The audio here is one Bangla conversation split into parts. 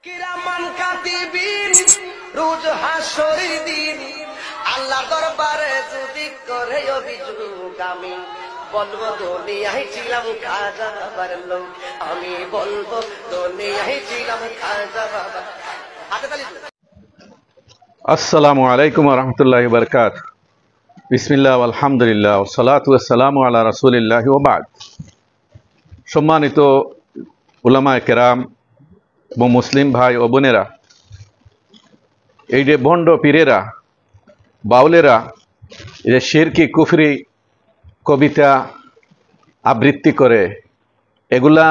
কিরামান কাতিবিন রোজ হাসরের দিন আল্লাহ দরবারে যদি করে অভিযোগ আমি বলবো দুনিয়ায় ছিলাম খাজা বাবার লোক, আমি বলবো দুনিয়ায় ছিলাম খাজা বাবা। হাতে তালি। আসসালামু আলাইকুম ওয়া রাহমাতুল্লাহি ওয়া বারাকাতুহু। বিসমিল্লাহ আলহামদুলিল্লাহ ওয়া সালাতু ওয়া সালামু আলা রাসূলিল্লাহি ওয়া বা'দ। সম্মানিত উলামায়ে কেরাম এবং মুসলিম ভাই ও বোনেরা, এই যে ভণ্ড পীরেরা, বাউলেরা এই যে শিরকি কুফরি কবিতা আবৃত্তি করে, এগুলা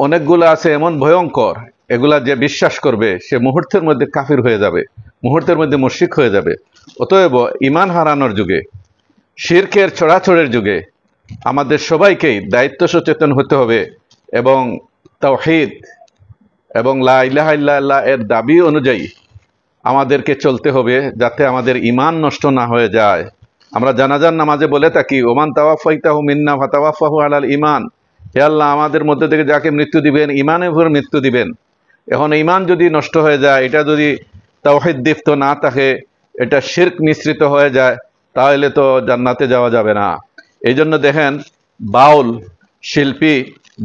অনেকগুলো আছে এমন ভয়ঙ্কর, এগুলা যে বিশ্বাস করবে সে মুহূর্তের মধ্যে কাফির হয়ে যাবে, মুহূর্তের মধ্যে মুশরিক হয়ে যাবে। অতএব ঈমান হারানোর যুগে, শিরকের ছড়াছড়ের যুগে আমাদের সবাইকেই দায়িত্ব সচেতন হতে হবে এবং তাওহীদ এবং লা ইলাহা ইল্লাল্লাহ এর দাবি অনুযায়ী আমাদেরকে চলতে হবে, যাতে আমাদের ঈমান নষ্ট না হয়ে যায়। আমরা জানাজার নামাজে বলে থাকি, ওমান তাওয়াফাইতাহু মিন্না ফাতাওয়াফাহু আলাল ঈমান। হে আল্লাহ, আমাদের মধ্যে থেকে যাকে মৃত্যু দিবেন ঈমানের উপর মৃত্যু দিবেন। এখন ঈমান যদি নষ্ট হয়ে যায়, এটা যদি তাওহীদ দীপ্ত না থাকে, এটা শিরক মিশ্রিত হয়ে যায়, তাহলে তো জান্নাতে যাওয়া যাবে না। এই জন্য দেখেন বাউল শিল্পী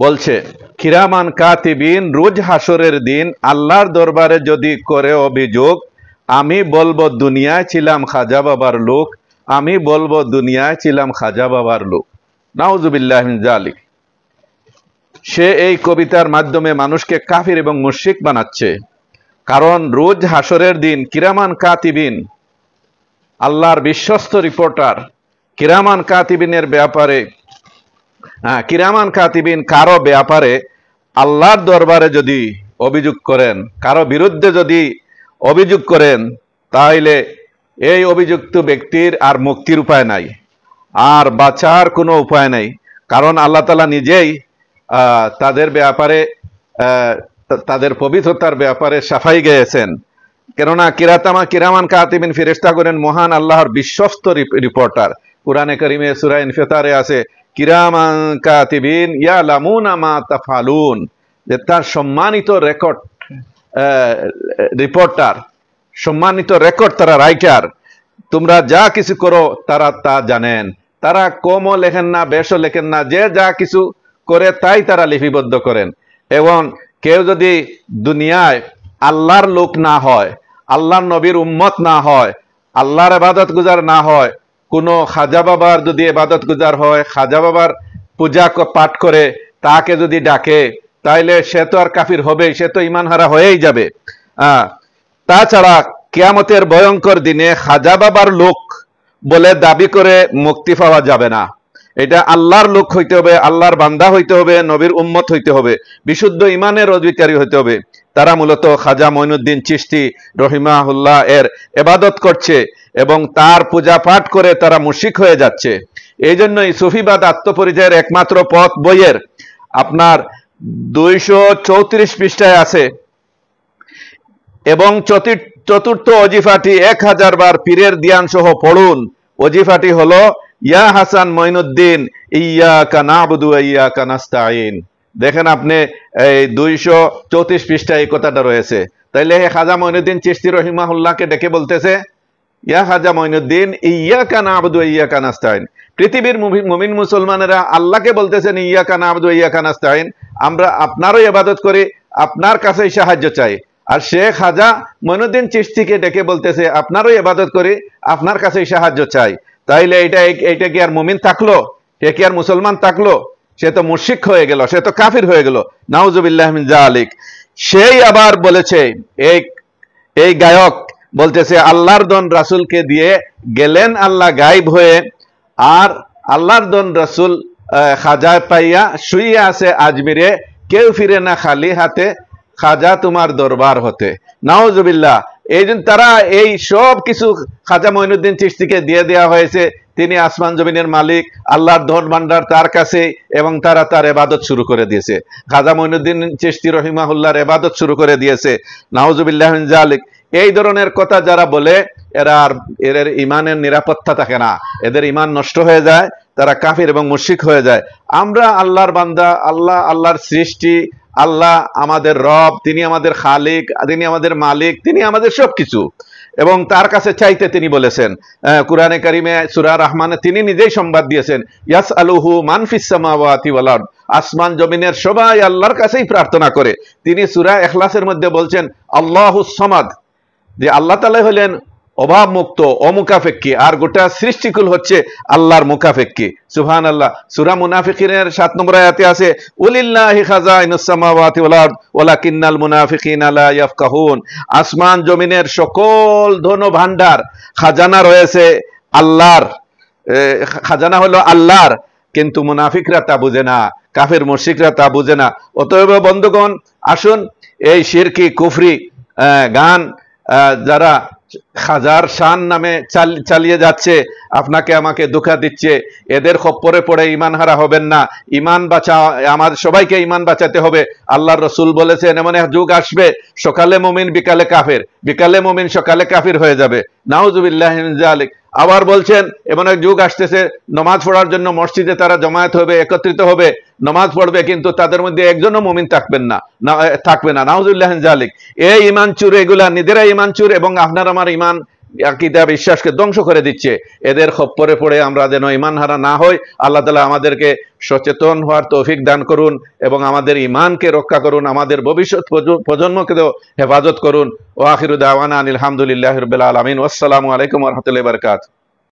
বলছে, কিরামান কাতিবিন রোজ হাসরের দিন আল্লাহর দরবারে যদি করে অভিযোগ, আমি বলবো দুনিয়ায় ছিলাম খাজা বাবার লোক, আমি বলবো দুনিয়ায় ছিলাম খাজা বাবার লোক। নাউজুবিল্লাহ মিন যালিক। সে এই কবিতার মাধ্যমে মানুষকে কাফির এবং মুশরিক বানাচ্ছে। কারণ রোজ হাসরের দিন কিরামান কাতিবিন, আল্লাহর বিশ্বস্ত রিপোর্টার কিরামান কাতিবিনের ব্যাপারে, কিরামান কাতিবিন কারো ব্যাপারে আল্লাহর দরবারে যদি অভিযোগ করেন, কারো বিরুদ্ধে যদি অভিযোগ করেন, তাহলে এই অভিযুক্ত ব্যক্তির আর মুক্তির উপায় নাই, আর বাঁচার কোনো উপায় নাই। কারণ আল্লাহ তাআলা নিজেই তাদের ব্যাপারে, তাদের পবিত্রতার ব্যাপারে সাফাই গেয়েছেন। কেননা কিরামান কাতিবিন ফেরেশতা করেন মহান আল্লাহর বিশ্বস্ত রিপোর্টার। কুরআনে কারীমে সূরা ইনফিতারে আছে, কিরামান কাতিবিন ইয়ালামুনা মা তাফআলুন, যে তার সম্মানিত রেকর্ড রিপোর্টার, সম্মানিত রেকর্ড তারা রাইটার, তোমরা যা কিছু করো তারা তা জানেন। তারা কমও লেখেন না, বেশও লেখেন না, যে যা কিছু করে তাই তারা লিপিবদ্ধ করেন। এবং কেউ যদি দুনিয়ায় আল্লাহর লোক না হয়, আল্লাহর নবীর উম্মত না হয়, আল্লাহর ইবাদত গুজার না হয়, কোনো খাজা বাবার যদি ইবাদত গুজার হয়, খাজা বাবার পূজা পাঠ করে তাকে যদি ডাকে, তাইলে সে তো আর কাফির হবেই, সে তো ঈমান হারা হয়েই যাবে। তাছাড়া কিয়ামতের ভয়ঙ্কর দিনে খাজা বাবার লোক বলে দাবি করে মুক্তি পাওয়া যাবে না। এটা আল্লাহর লোক হইতে হবে, আল্লাহর বান্দা হইতে হবে, নবীর উম্মত হইতে হবে, বিশুদ্ধ ঈমানের অধিকারী হইতে হবে। তারা মূলত খাজা মঈনুদ্দিন চিশতি রহিমাহুল্লাহ এর ইবাদত করছে এবং তার পূজা পাঠ করে তারা মুশরিক হয়ে যাচ্ছে। এই জন্যই সুফিবাদ আত্মপরিচয়ের একমাত্র পথ বইয়ের আপনার 234 পৃষ্ঠায় আছে, এবং চতুর্থ অজিফাটি 1000 বার পীরের ধ্যান সহ পড়ুন। অজিফাটি হলো, ইয়া হাসান মঈনুদ্দিন ইয়্যাকা না'বুদু ওয়া ইয়্যাকা নাস্তাঈন। দেখেন আপনি এই 234 পৃষ্ঠায় এই কথাটা রয়েছে। তাইলে খাজা মঈনুদ্দিন চিশতি রহিমাহুল্লাহকে ডেকে বলতেছে, ইয়া খাজা মঈনুদ্দিন ইয়্যাকা না'বুদু ওয়া ইয়্যাকা নাস্তাঈন। পৃথিবীর মুমিন মুসলমানেরা আল্লাহকে বলতেছেন ইয়্যাকা না'বুদু ওয়া ইয়্যাকা নাস্তাঈন, আমরা আপনারও ইবাদত করি, আপনার কাছেই সাহায্য চাই। আর শেখ খাজা মঈনুদ্দিন চিশতিকে ডেকে বলতেছে, আপনারও ইবাদত করি, আপনার কাছেই সাহায্য চাই। তাইলে এইটা কি আর মুমিন থাকলো? সে কি আর মুসলমান থাকলো? সে তো মুশরিক হয়ে গেল, সে তো কাফির হয়ে গেল। নাউজুবিল্লাহ মিন যালিক। সেই আবার বলেছে, এই গায়ক বলতেছে, আল্লাহর দন রাসূলকে দিয়ে গেলেন আল্লাহ গায়েব হয়ে, আর আল্লাহর দন রাসূল খাজা পাইয়া শুইয়া আছে আজমিরে, কেউ ফিরে না খালি হাতে, খাজা তোমার দরবার হতে। নাউজুবিল্লাহ। এই জন্য তারা এই সব কিছু খাজা মঈনুদ্দিন চিশতিকে দিয়ে দেওয়া হয়েছে। তিনি আসমান জমিনের মালিক, আল্লাহর ধন ভান্ডার তার কাছে, এবং তারা তার ইবাদত শুরু করে দিয়েছে। খাজা মঈনুদ্দিন চিশতি রহিমাহুল্লাহর ইবাদত শুরু করে দিয়েছে। নাউজুবিল্লাহ মিন যালিক। এই ধরনের কথা যারা বলে, এদের ঈমানের নিরাপত্তা থাকে না, এদের ঈমান নষ্ট হয়ে যায়, তারা কাফির এবং মুশরিক হয়ে যায়। আমরা আল্লাহর বান্দা, আল্লাহর সৃষ্টি, আল্লাহ আমাদের রব, তিনি আমাদের খালিক, তিনি আমাদের মালিক, তিনি আমাদের সবকিছু, এবং তার কাছে চাইতে তিনি বলেছেন। কুরআনে কারিমে সূরা রহমানে তিনি নিজেই সংবাদ দিয়েছেন, ইয়াসআলুহু মান ফিস সামাওয়াতি ওয়াল আরদ, আসমান জমিনের সবাই আল্লাহর কাছেই প্রার্থনা করে। তিনি সূরা ইখলাসের মধ্যে বলছেন আল্লাহুস সামাদ, যে আল্লাহ তাআলা হলেন অভাব মুক্ত, অমুখাপেক্ষী, আর গোটা সৃষ্টিকুল হচ্ছে আল্লাহর মুখাপেক্ষী। সুবহানাল্লাহ। সূরা মুনাফিকিনের 7 নম্বর আয়াতে আছে, উলিল্লাহি খাযাইনুস সামাওয়াতি ওয়াল আরদ ওয়ালাকিন্নাল মুনাফিকিনা লা ইয়াফকাহুন, আসমান জমিনের সকল ধন ভান্ডার খাজানা রয়েছে আল্লাহর, খাজানা হলো আল্লাহর, কিন্তু মুনাফিকরা তা বুঝে না, কাফের মুশরিকরা তা বুঝে না। অতএব বন্ধুগণ, আসুন এই শিরকি কুফরি গান যারা হাজার শান নামে চালিয়ে যাচ্ছে, আপনাকে আমাকে ধোঁকা দিচ্ছে, এদের খপ্পরে পড়ে ঈমান হারা হবেন না। ঈমান বাঁচা, আমাদের সবাইকে ঈমান বাঁচাতে হবে। আল্লাহর রাসূল বলেছেন এমন এক যুগ আসবে, সকালে মুমিন বিকালে কাফের, বিকালে মুমিন সকালে কাফির হয়ে যাবে। নাউযুবিল্লাহি মিন যালিক। আবার বলছেন এমন এক যুগ আসতেছে, নামাজ পড়ার জন্য মসজিদে তারা জমায়েত হবে, একত্রিত হবে, নামাজ পড়বে, কিন্তু তাদের মধ্যে একজনও মুমিন থাকবে না। নাউযুবিল্লাহি মিন যালিক। এই ঈমান চুর, এগুলা নিজেরাই ঈমান চুর এবং আপনার আমার ঈমান আকীদা বিশ্বাসকে ধ্বংস করে দিচ্ছে। এদের খপ্পরে পড়ে আমরা যেন ঈমান হারা না হই। আল্লাহ তাআলা আমাদেরকে সচেতন হওয়ার তৌফিক দান করুন এবং আমাদের ঈমানকে রক্ষা করুন, আমাদের ভবিষ্যৎ প্রজন্মকে হেফাজত করুন। ওয়া আখিরু দাওয়ানা আনিল হামদুলিল্লাহি রাব্বিল আলামিন। ওয়াসসালামু আলাইকুম ওয়া রাহমাতুল্লাহি ওয়া বারাকাতুহু।